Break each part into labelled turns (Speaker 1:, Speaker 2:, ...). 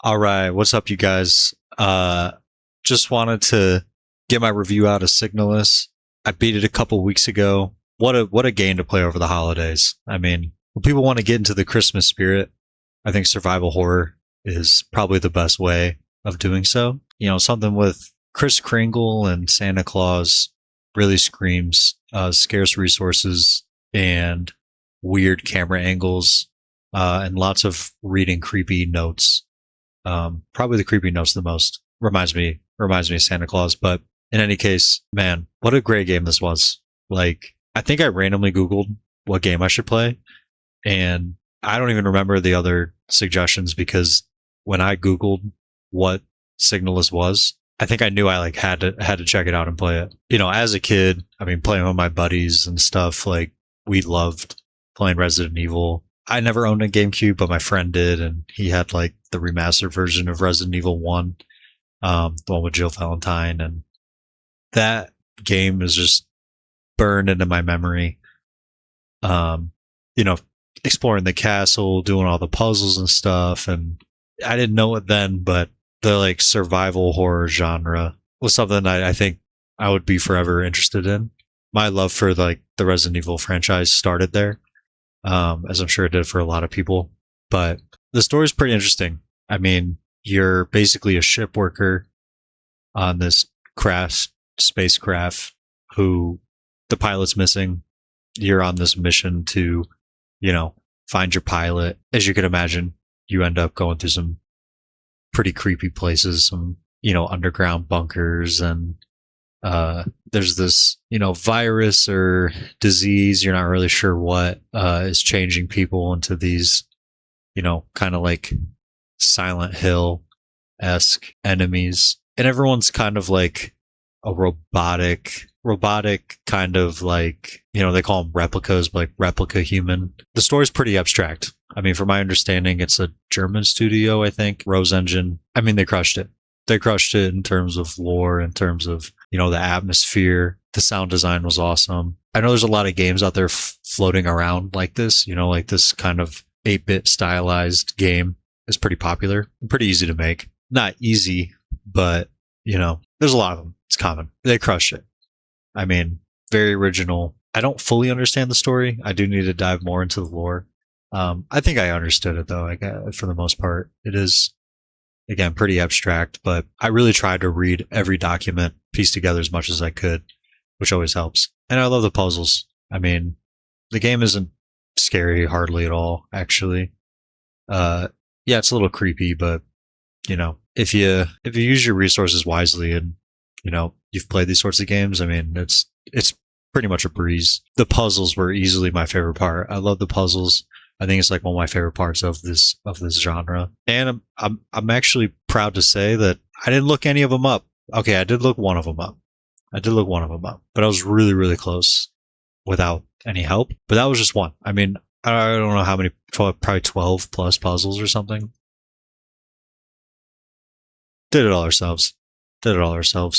Speaker 1: All right, what's up, you guys? Just wanted to get my review out of Signalis. I beat it a couple weeks ago. What a game to play over the holidays. I mean, when people want to get into the Christmas spirit, I think survival horror is probably the best way of doing so. You know, something with Kris Kringle and Santa Claus really screams scarce resources and weird camera angles and lots of reading creepy notes. Probably the creepy notes the most. Reminds me of Santa Claus. But in any case, man, what a great game this was. Like, I think I randomly Googled what game I should play, and I don't even remember the other suggestions because when I Googled what Signalis was, I think I knew I like had to check it out and play it. You know, as a kid, I mean, playing with my buddies and stuff, like we loved playing Resident Evil. I never owned a GameCube, but my friend did, and he had like the remastered version of Resident Evil 1, the one with Jill Valentine, and that game is just burned into my memory. You know, exploring the castle, doing all the puzzles and stuff, and I didn't know it then, but the like survival horror genre was something I think I would be forever interested in. My love for like the Resident Evil franchise started there, as I'm sure it did for a lot of people. But the story's pretty interesting. I mean, you're basically a ship worker on this crashed spacecraft who the pilot's missing. You're on this mission to, you know, find your pilot. As you can imagine, you end up going through some pretty creepy places, some, you know, underground bunkers, and there's this, you know, virus or disease, you're not really sure what, is changing people into these, you know, kind of like Silent Hill-esque enemies. And everyone's kind of like a robotic kind of like, you know, they call them replicas, but like replica human. The story's pretty abstract. I mean, from my understanding, it's a German studio, I think, Rose Engine. I mean, they crushed it. They crushed it in terms of lore, in terms of, you know, the atmosphere. The sound design was awesome. I know there's a lot of games out there floating around like this, you know, like this kind of 8-bit stylized game is pretty popular and pretty easy to make. Not easy, but, you know, there's a lot of them. It's common. They crushed it. I mean, very original. I don't fully understand the story. I do need to dive more into the lore. I think I understood it though. For the most part, it is, again, pretty abstract, but I really tried to read every document, piece together as much as I could, which always helps. And I love the puzzles. I mean, the game isn't scary hardly at all, actually. Yeah, it's a little creepy, but you know, if you use your resources wisely and, you know, you've played these sorts of games, I mean, it's pretty much a breeze. The puzzles were easily my favorite part. I love the puzzles. I think it's like one of my favorite parts of this genre. And I'm actually proud to say that I didn't look any of them up. Okay, I did look one of them up. But I was really, really close without any help. But that was just one. I mean, I don't know how many, probably 12 plus puzzles or something. Did it all ourselves.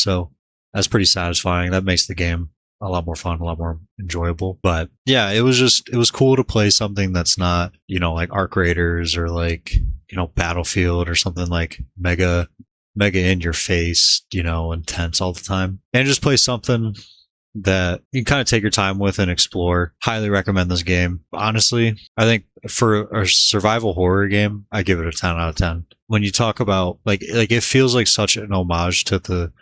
Speaker 1: So that's pretty satisfying. That makes the game a lot more fun, a lot more enjoyable. But yeah, it was cool to play something that's not, you know, like Arc Raiders or like, you know, Battlefield or something like mega in your face, you know, intense all the time. And just play something that you can kind of take your time with and explore. Highly recommend this game. Honestly, I think for a survival horror game, I give it a 10 out of 10. When you talk about like it feels like such an homage to the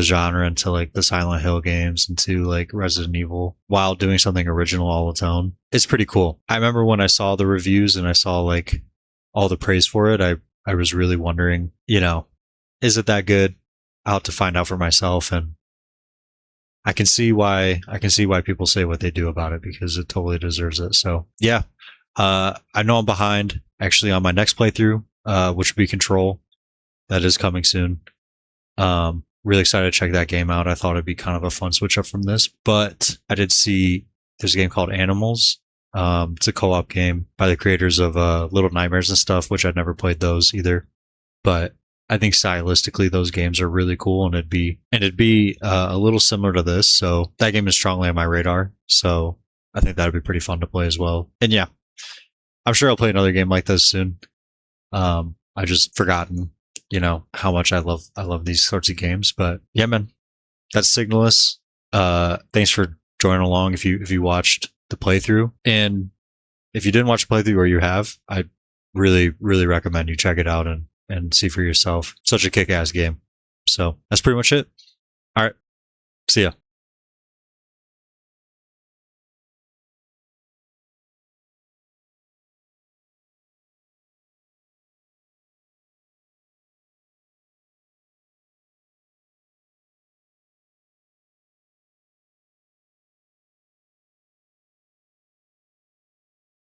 Speaker 1: genre and to like the Silent Hill games and to like Resident Evil while doing something original all its own. It's pretty cool. I remember when I saw the reviews and I saw like all the praise for it, I was really wondering, you know, is it that good? I'll have to find out for myself, and I can see why people say what they do about it because it totally deserves it. So yeah, I know I'm behind actually on my next playthrough, which would be Control. That is coming soon. Really excited to check that game out. I thought it'd be kind of a fun switch up from this, but I did see there's a game called Animals. It's a co-op game by the creators of Little Nightmares and stuff, which I'd never played those either. But I think stylistically those games are really cool, and it'd be a little similar to this. So that game is strongly on my radar. So I think that'd be pretty fun to play as well. And yeah, I'm sure I'll play another game like this soon. I just forgotten, how much I love these sorts of games. But yeah, man, that's Signalis. Thanks for joining along if you watched the playthrough. And if you didn't watch the playthrough or you have, I really, really recommend you check it out and see for yourself. Such a kick-ass game. So that's pretty much it. All right. See ya.